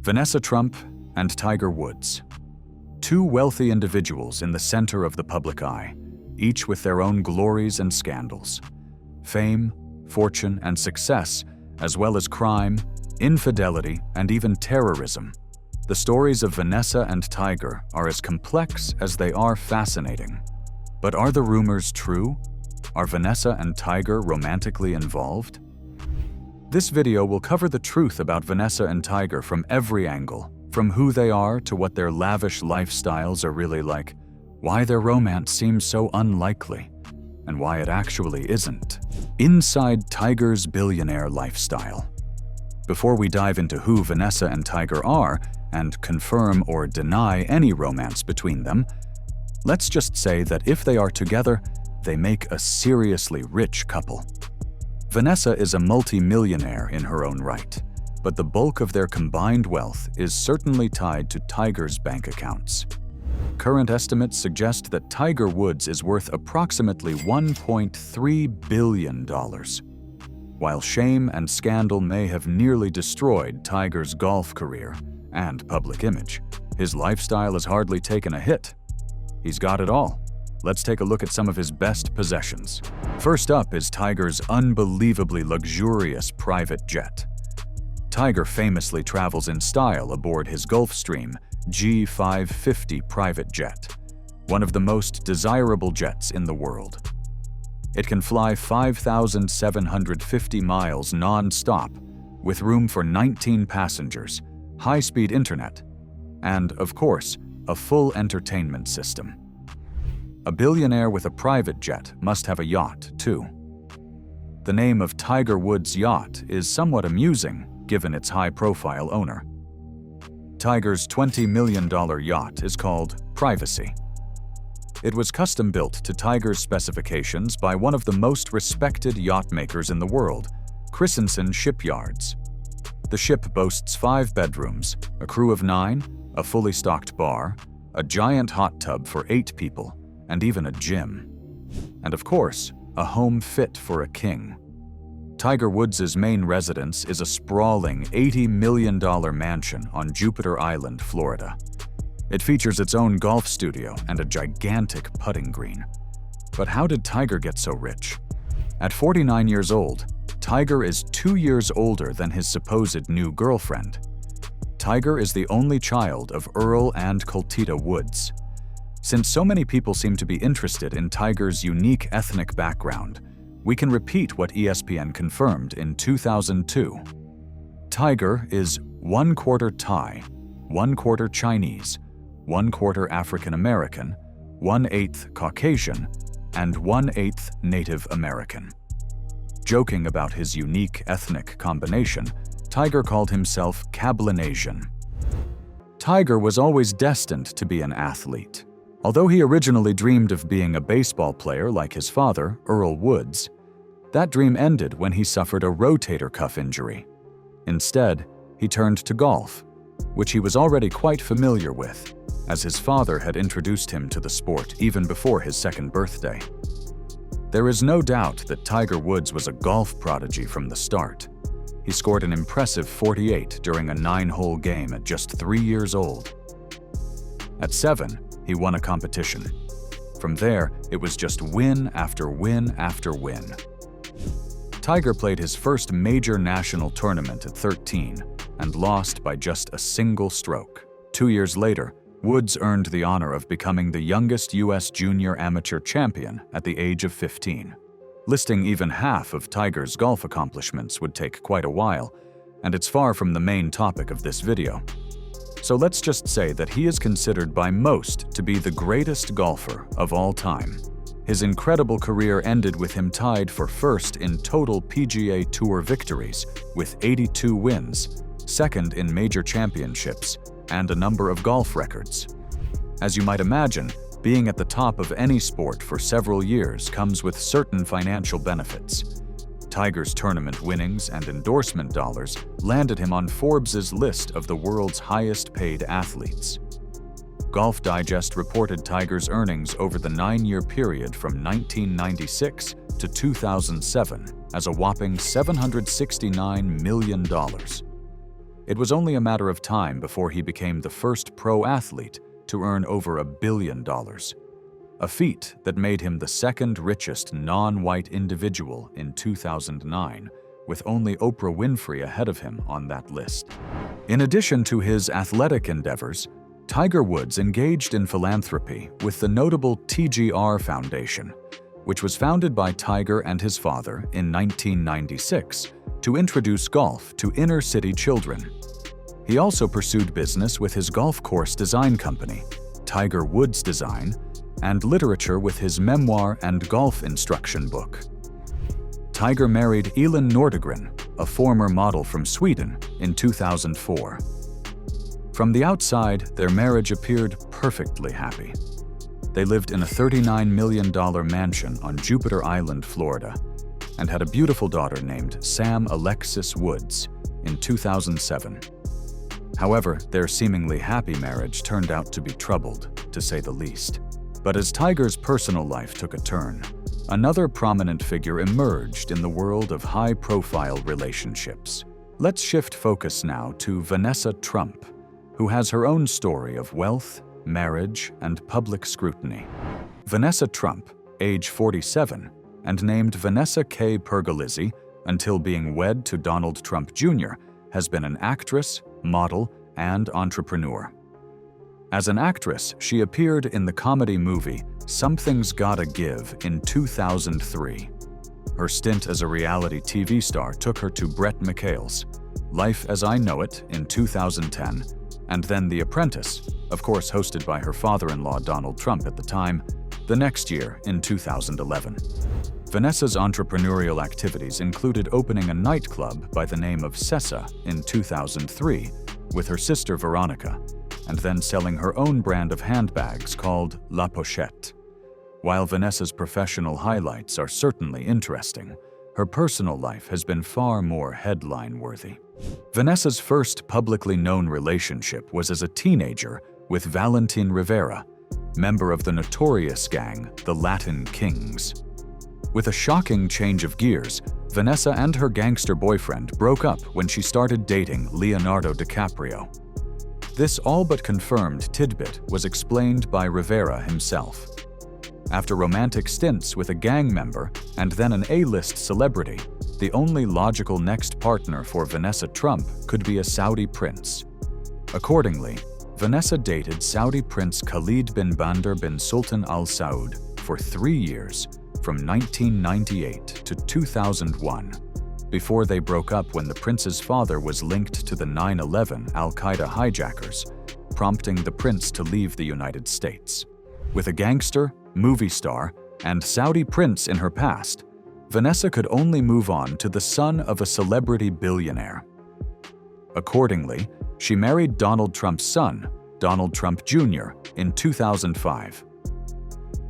Vanessa Trump and Tiger Woods. Two wealthy individuals in the center of the public eye, each with their own glories and scandals. Fame, fortune, and success, as well as crime, infidelity, and even terrorism. The stories of Vanessa and Tiger are as complex as they are fascinating. But are the rumors true? Are Vanessa and Tiger romantically involved? This video will cover the truth about Vanessa and Tiger from every angle, from who they are to what their lavish lifestyles are really like, why their romance seems so unlikely, and why it actually isn't. Inside Tiger's billionaire lifestyle. Before we dive into who Vanessa and Tiger are, and confirm or deny any romance between them, let's just say that if they are together, they make a seriously rich couple. Vanessa is a multi-millionaire in her own right, but the bulk of their combined wealth is certainly tied to Tiger's bank accounts. Current estimates suggest that Tiger Woods is worth approximately $1.3 billion. While shame and scandal may have nearly destroyed Tiger's golf career and public image, his lifestyle has hardly taken a hit. He's got it all. Let's take a look at some of his best possessions. First up is Tiger's unbelievably luxurious private jet. Tiger famously travels in style aboard his Gulfstream G550 private jet, one of the most desirable jets in the world. It can fly 5,750 miles non-stop, with room for 19 passengers, high-speed internet, and, of course, a full entertainment system. A billionaire with a private jet must have a yacht, too. The name of Tiger Woods' yacht is somewhat amusing, given its high-profile owner. Tiger's $20 million yacht is called Privacy. It was custom-built to Tiger's specifications by one of the most respected yacht makers in the world, Christensen Shipyards. The ship boasts 5 bedrooms, a crew of 9, a fully stocked bar, a giant hot tub for 8 people, and even a gym. And of course, a home fit for a king. Tiger Woods' main residence is a sprawling $80 million mansion on Jupiter Island, Florida. It features its own golf studio and a gigantic putting green. But how did Tiger get so rich? At 49 years old, Tiger is 2 years older than his supposed new girlfriend. Tiger is the only child of Earl and Coltita Woods. Since so many people seem to be interested in Tiger's unique ethnic background, we can repeat what ESPN confirmed in 2002. Tiger is 1/4 Thai, 1/4 Chinese, 1/4 African American, 1/8 Caucasian, and 1/8 Native American. Joking about his unique ethnic combination, Tiger called himself Cablinasian. Tiger was always destined to be an athlete. Although he originally dreamed of being a baseball player like his father, Earl Woods, that dream ended when he suffered a rotator cuff injury. Instead, he turned to golf, which he was already quite familiar with, as his father had introduced him to the sport even before his 2nd birthday. There is no doubt that Tiger Woods was a golf prodigy from the start. He scored an impressive 48 during a 9-hole game at just 3 years old. At 7, he won a competition. From there, it was just win after win after win. Tiger played his first major national tournament at 13 and lost by just a single stroke. 2 years later, Woods earned the honor of becoming the youngest U.S. junior amateur champion at the age of 15. Listing even half of Tiger's golf accomplishments would take quite a while, and it's far from the main topic of this video. So let's just say that he is considered by most to be the greatest golfer of all time. His incredible career ended with him tied for first in total PGA Tour victories, with 82 wins, second in major championships, and a number of golf records. As you might imagine, being at the top of any sport for several years comes with certain financial benefits. Tiger's tournament winnings and endorsement dollars landed him on Forbes' list of the world's highest-paid athletes. Golf Digest reported Tiger's earnings over the 9-year period from 1996 to 2007 as a whopping $769 million. It was only a matter of time before he became the first pro athlete to earn over $1 billion, a feat that made him the second richest non-white individual in 2009, with only Oprah Winfrey ahead of him on that list. In addition to his athletic endeavors, Tiger Woods engaged in philanthropy with the notable TGR Foundation, which was founded by Tiger and his father in 1996 to introduce golf to inner-city children. He also pursued business with his golf course design company, Tiger Woods Design, and literature with his memoir and golf instruction book. Tiger married Elin Nordegren, a former model from Sweden, in 2004. From the outside, their marriage appeared perfectly happy. They lived in a $39 million mansion on Jupiter Island, Florida, and had a beautiful daughter named Sam Alexis Woods in 2007. However, their seemingly happy marriage turned out to be troubled, to say the least. But as Tiger's personal life took a turn, another prominent figure emerged in the world of high-profile relationships. Let's shift focus now to Vanessa Trump, who has her own story of wealth, marriage, and public scrutiny. Vanessa Trump, age 47, and named Vanessa K. Pergolizzi until being wed to Donald Trump Jr., has been an actress, model, and entrepreneur. As an actress, she appeared in the comedy movie Something's Gotta Give in 2003. Her stint as a reality TV star took her to Bret McHale's Life as I Know It in 2010, and then The Apprentice, of course hosted by her father-in-law Donald Trump at the time, the next year in 2011. Vanessa's entrepreneurial activities included opening a nightclub by the name of Sessa in 2003 with her sister Veronica, and then selling her own brand of handbags called La Pochette. While Vanessa's professional highlights are certainly interesting, her personal life has been far more headline-worthy. Vanessa's first publicly known relationship was as a teenager with Valentin Rivera, member of the notorious gang, the Latin Kings. With a shocking change of gears, Vanessa and her gangster boyfriend broke up when she started dating Leonardo DiCaprio. This all but confirmed tidbit was explained by Rivera himself. After romantic stints with a gang member and then an A-list celebrity, the only logical next partner for Vanessa Trump could be a Saudi prince. Accordingly, Vanessa dated Saudi Prince Khalid bin Bandar bin Sultan Al Saud for 3 years, from 1998 to 2001, before they broke up when the prince's father was linked to the 9/11 al-Qaeda hijackers, prompting the prince to leave the United States. With a gangster, movie star, and Saudi prince in her past, Vanessa could only move on to the son of a celebrity billionaire. Accordingly, she married Donald Trump's son, Donald Trump Jr., in 2005.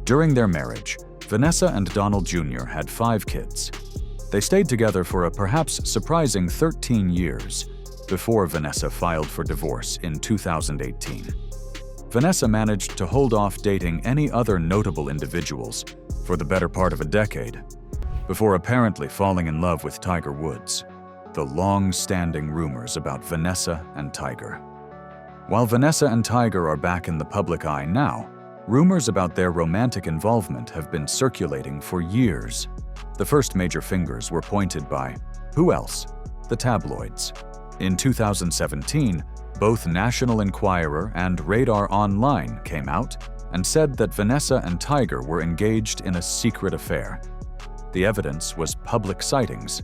During their marriage, Vanessa and Donald Jr. had 5 kids. They stayed together for a perhaps surprising 13 years before Vanessa filed for divorce in 2018. Vanessa managed to hold off dating any other notable individuals for the better part of a decade, before apparently falling in love with Tiger Woods. The long-standing rumors about Vanessa and Tiger. While Vanessa and Tiger are back in the public eye now, rumors about their romantic involvement have been circulating for years. The first major fingers were pointed by, who else? The tabloids. In 2017, both National Enquirer and Radar Online came out and said that Vanessa and Tiger were engaged in a secret affair. The evidence was public sightings.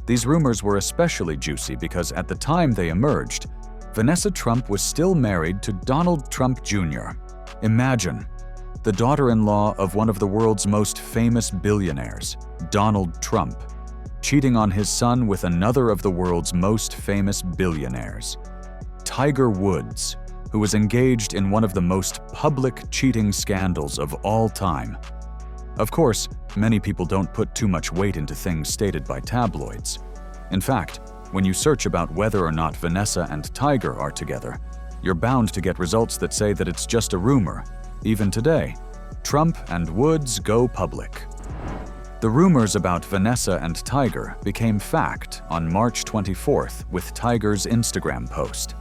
These rumors were especially juicy because at the time they emerged, Vanessa Trump was still married to Donald Trump Jr. Imagine, the daughter-in-law of one of the world's most famous billionaires, Donald Trump, cheating on his son with another of the world's most famous billionaires, Tiger Woods, who was engaged in one of the most public cheating scandals of all time. Of course, many people don't put too much weight into things stated by tabloids. In fact, when you search about whether or not Vanessa and Tiger are together, you're bound to get results that say that it's just a rumor. Even today, Trump and Woods go public. The rumors about Vanessa and Tiger became fact on March 24th with Tiger's Instagram post.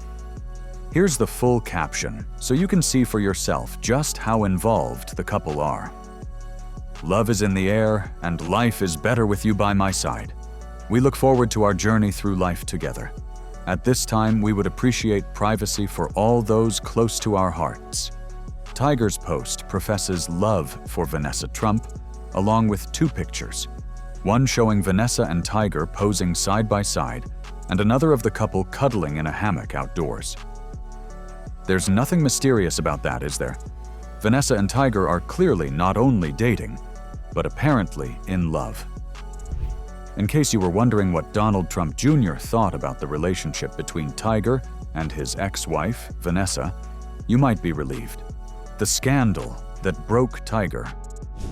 Here's the full caption, so you can see for yourself just how involved the couple are. "Love is in the air, and life is better with you by my side. We look forward to our journey through life together. At this time, we would appreciate privacy for all those close to our hearts." Tiger's post professes love for Vanessa Trump, along with two pictures, one showing Vanessa and Tiger posing side by side, and another of the couple cuddling in a hammock outdoors. There's nothing mysterious about that, is there? Vanessa and Tiger are clearly not only dating, but apparently in love. In case you were wondering what Donald Trump Jr. thought about the relationship between Tiger and his ex-wife, Vanessa, you might be relieved. The scandal that broke Tiger.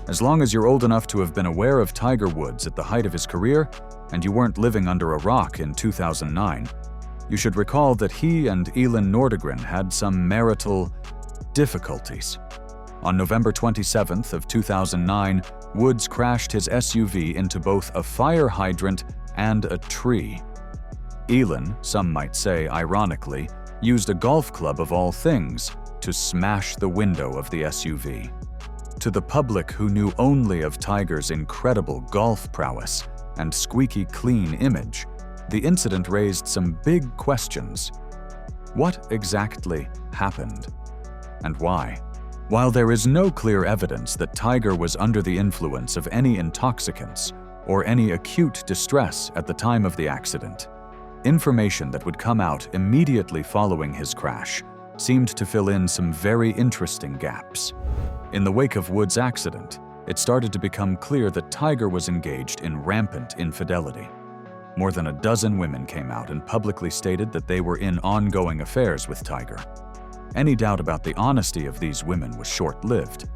As long as you're old enough to have been aware of Tiger Woods at the height of his career, and you weren't living under a rock in 2009, you should recall that he and Elin Nordegren had some marital difficulties. On November 27th of 2009, Woods crashed his SUV into both a fire hydrant and a tree. Elin, some might say ironically, used a golf club of all things to smash the window of the SUV. To the public who knew only of Tiger's incredible golf prowess and squeaky clean image, the incident raised some big questions. What exactly happened? And why? While there is no clear evidence that Tiger was under the influence of any intoxicants or any acute distress at the time of the accident, information that would come out immediately following his crash seemed to fill in some very interesting gaps. In the wake of Woods' accident, it started to become clear that Tiger was engaged in rampant infidelity. More than a dozen women came out and publicly stated that they were in ongoing affairs with Tiger. Any doubt about the honesty of these women was short-lived.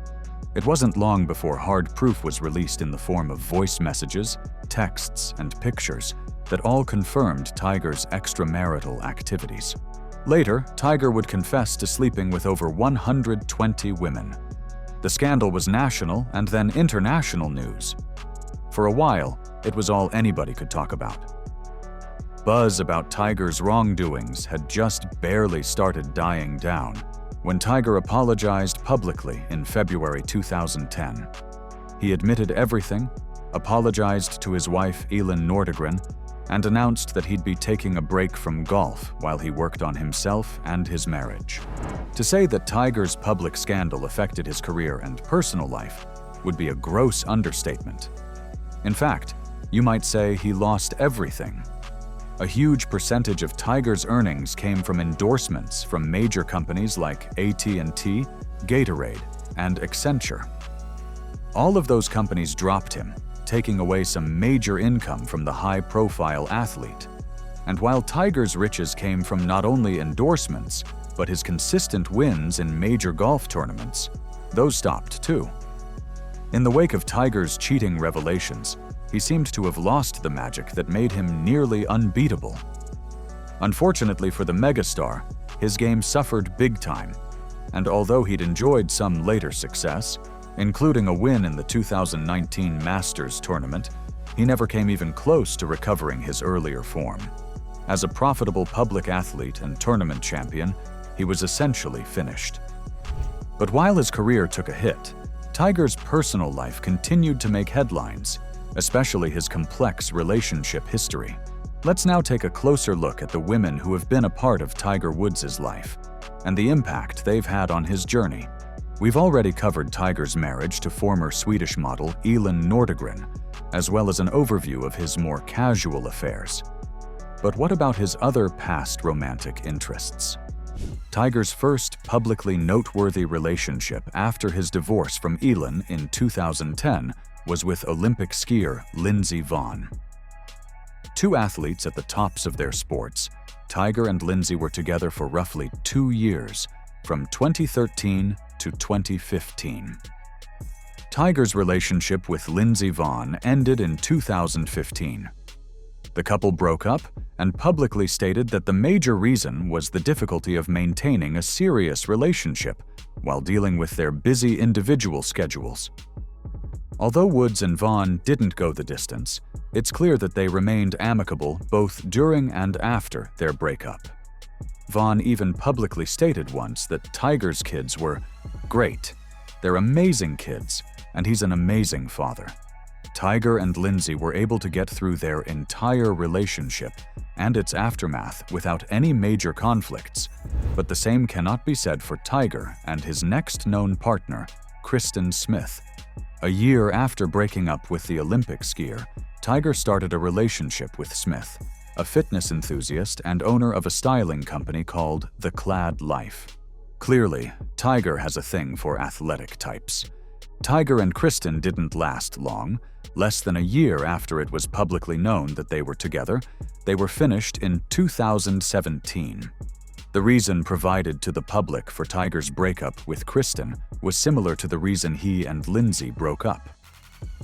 It wasn't long before hard proof was released in the form of voice messages, texts, and pictures that all confirmed Tiger's extramarital activities. Later, Tiger would confess to sleeping with over 120 women. The scandal was national and then international news. For a while, it was all anybody could talk about. Buzz about Tiger's wrongdoings had just barely started dying down when Tiger apologized publicly in February 2010. He admitted everything, apologized to his wife Elin Nordegren, and announced that he'd be taking a break from golf while he worked on himself and his marriage. To say that Tiger's public scandal affected his career and personal life would be a gross understatement. In fact, you might say he lost everything. A huge percentage of Tiger's earnings came from endorsements from major companies like AT&T, Gatorade, and Accenture. All of those companies dropped him, taking away some major income from the high-profile athlete. And while Tiger's riches came from not only endorsements, but his consistent wins in major golf tournaments, those stopped too. In the wake of Tiger's cheating revelations, he seemed to have lost the magic that made him nearly unbeatable. Unfortunately for the megastar, his game suffered big time, and although he'd enjoyed some later success, including a win in the 2019 Masters tournament, he never came even close to recovering his earlier form. As a profitable public athlete and tournament champion, he was essentially finished. But while his career took a hit, Tiger's personal life continued to make headlines, especially his complex relationship history. Let's now take a closer look at the women who have been a part of Tiger Woods' life and the impact they've had on his journey. We've already covered Tiger's marriage to former Swedish model Elin Nordegren, as well as an overview of his more casual affairs. But what about his other past romantic interests? Tiger's first publicly noteworthy relationship after his divorce from Elin in 2010 was with Olympic skier Lindsey Vonn. Two athletes at the tops of their sports, Tiger and Lindsey were together for roughly 2 years, from 2013 to 2015. Tiger's relationship with Lindsey Vonn ended in 2015. The couple broke up and publicly stated that the major reason was the difficulty of maintaining a serious relationship while dealing with their busy individual schedules. Although Woods and Vaughn didn't go the distance, it's clear that they remained amicable both during and after their breakup. Vaughn even publicly stated once that Tiger's kids were great. They're amazing kids, and he's an amazing father. Tiger and Lindsay were able to get through their entire relationship and its aftermath without any major conflicts, but the same cannot be said for Tiger and his next known partner, Kristen Smith. A year after breaking up with the Olympic skier, Tiger started a relationship with Smith, a fitness enthusiast and owner of a styling company called The Clad Life. Clearly, Tiger has a thing for athletic types. Tiger and Kristen didn't last long. Less than a year after it was publicly known that they were together, they were finished in 2017. The reason provided to the public for Tiger's breakup with Kristen was similar to the reason he and Lindsay broke up.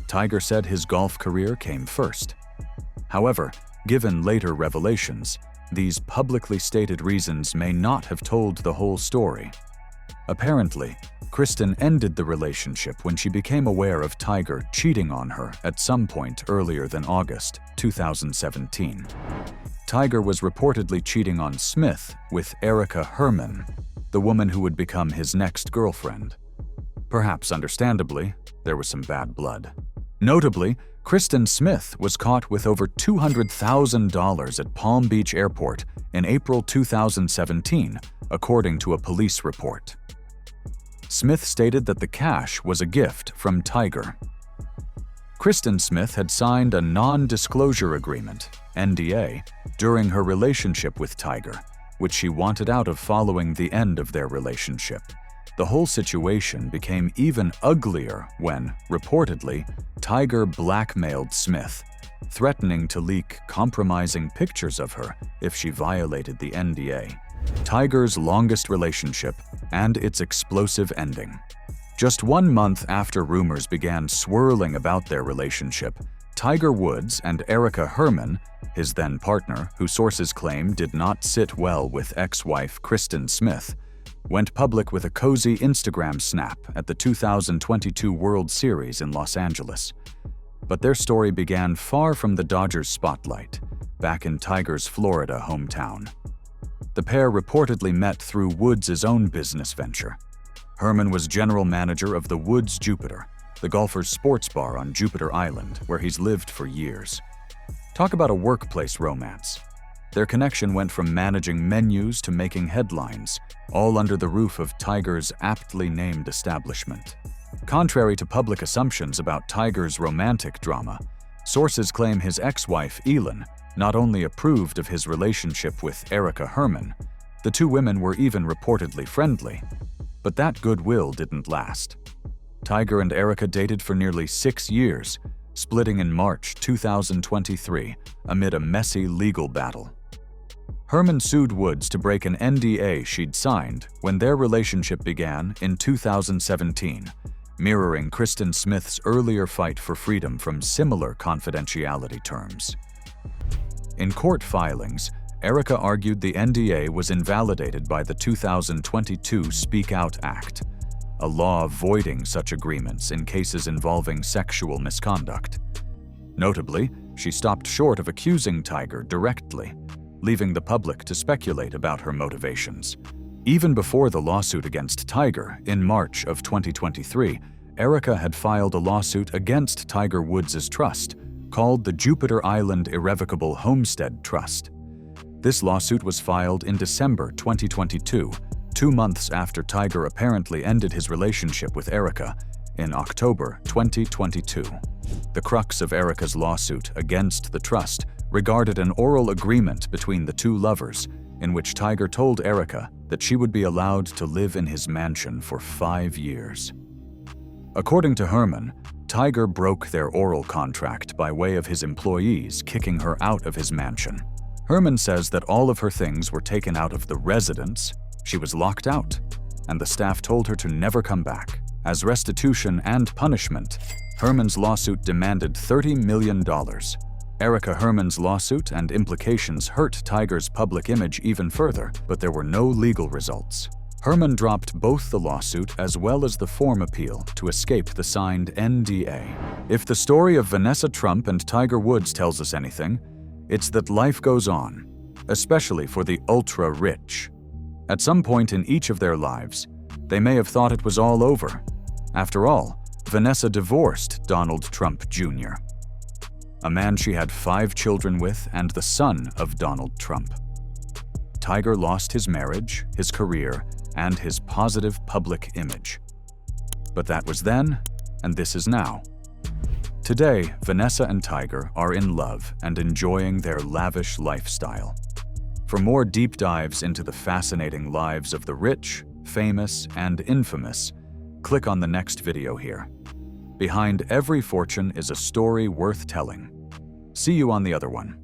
Tiger said his golf career came first. However, given later revelations, these publicly stated reasons may not have told the whole story. Apparently, Kristen ended the relationship when she became aware of Tiger cheating on her at some point earlier than August 2017. Tiger was reportedly cheating on Smith with Erica Herman, the woman who would become his next girlfriend. Perhaps understandably, there was some bad blood. Notably, Kristen Smith was caught with over $200,000 at Palm Beach Airport in April 2017, according to a police report. Smith stated that the cash was a gift from Tiger. Kristen Smith had signed a non-disclosure agreement, NDA, during her relationship with Tiger, which she wanted out of following the end of their relationship. The whole situation became even uglier when, reportedly, Tiger blackmailed Smith, threatening to leak compromising pictures of her if she violated the NDA. Tiger's longest relationship and its explosive ending. Just 1 month after rumors began swirling about their relationship, Tiger Woods and Erica Herman, his then partner, who sources claim did not sit well with ex-wife Kristen Smith, went public with a cozy Instagram snap at the 2022 World Series in Los Angeles. But their story began far from the Dodgers' spotlight, back in Tiger's Florida hometown. The pair reportedly met through Woods' own business venture. Herman was general manager of the Woods Jupiter, the golfer's sports bar on Jupiter Island, where he's lived for years. Talk about a workplace romance. Their connection went from managing menus to making headlines, all under the roof of Tiger's aptly named establishment. Contrary to public assumptions about Tiger's romantic drama, sources claim his ex-wife, Elin, not only approved of his relationship with Erica Herman, the two women were even reportedly friendly. But that goodwill didn't last. Tiger and Erica dated for nearly 6 years, splitting in March 2023 amid a messy legal battle. Herman sued Woods to break an NDA she'd signed when their relationship began in 2017, mirroring Kristen Smith's earlier fight for freedom from similar confidentiality terms. In court filings, Erica argued the NDA was invalidated by the 2022 Speak Out Act, a law voiding such agreements in cases involving sexual misconduct. Notably, she stopped short of accusing Tiger directly, leaving the public to speculate about her motivations. Even before the lawsuit against Tiger in March of 2023, Erica had filed a lawsuit against Tiger Woods' trust, called the Jupiter Island Irrevocable Homestead Trust. This lawsuit was filed in December 2022, 2 months after Tiger apparently ended his relationship with Erica in October 2022. The crux of Erica's lawsuit against the trust regarded an oral agreement between the two lovers in which Tiger told Erica that she would be allowed to live in his mansion for 5 years. According to Herman, Tiger broke their oral contract by way of his employees kicking her out of his mansion. Herman says that all of her things were taken out of the residence, she was locked out, and the staff told her to never come back. As restitution and punishment, Herman's lawsuit demanded $30 million. Erica Herman's lawsuit and implications hurt Tiger's public image even further, but there were no legal results. Herman dropped both the lawsuit as well as the form appeal to escape the signed NDA. If the story of Vanessa Trump and Tiger Woods tells us anything, it's that life goes on, especially for the ultra-rich. At some point in each of their lives, they may have thought it was all over. After all, Vanessa divorced Donald Trump Jr., a man she had 5 children with and the son of Donald Trump. Tiger lost his marriage, his career, and his positive public image. But that was then, and this is now. Today, Vanessa and Tiger are in love and enjoying their lavish lifestyle. For more deep dives into the fascinating lives of the rich, famous, and infamous, click on the next video here. Behind every fortune is a story worth telling. See you on the other one.